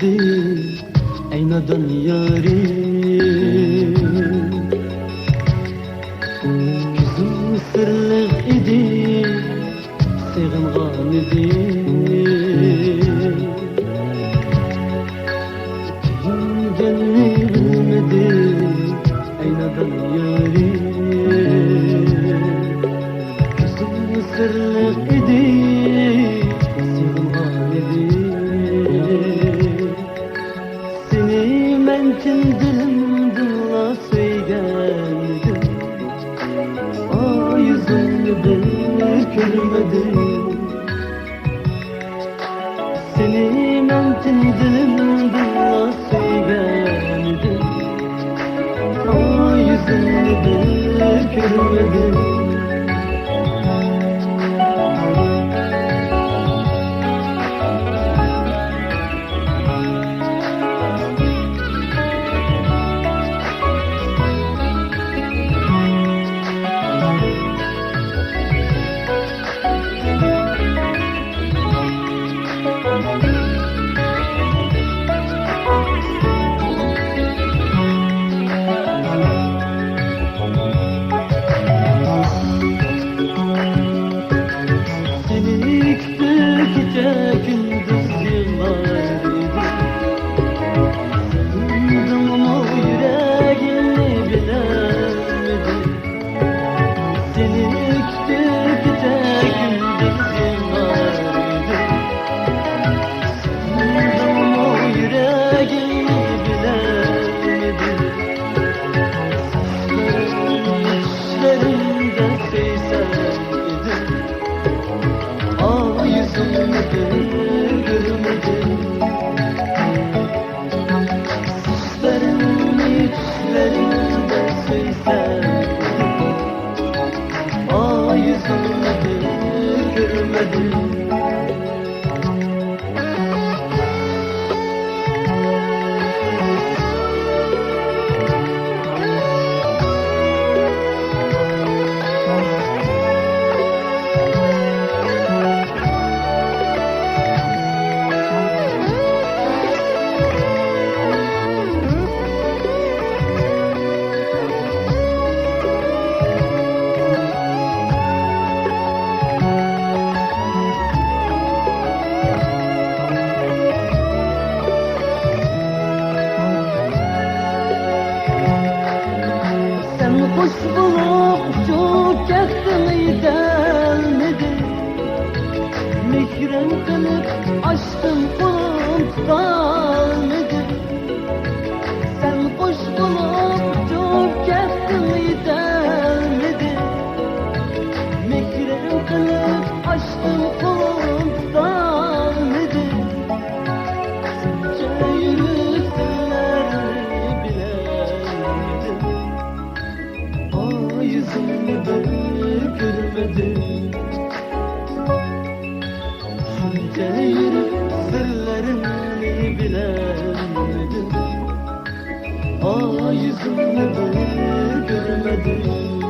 görmedim aynadan yarim. Gözüm sırlık idi, sığıngan idi. Kimgenni bilmedim aynadan yarim. Gözüm sırlık idi, sığıngan idi. Seni men kim dilimdinla söygendim. Yüzünü bir görmedim. Seni men kim dilimdinla söygendim. Yüzünü bir görmedim. Hoş bulup çok yaktığını gelmedi. Mikrem kılıp açtım kolum tutalmadı. Sen hoş bulup çok yaktığını gelmedi. Mikrem kılıp açtım kolum tutalmadı. Yüzünü bir görmedim. Şunca yürüp sırlarını bilemedim. Yüzünü bir görmedim.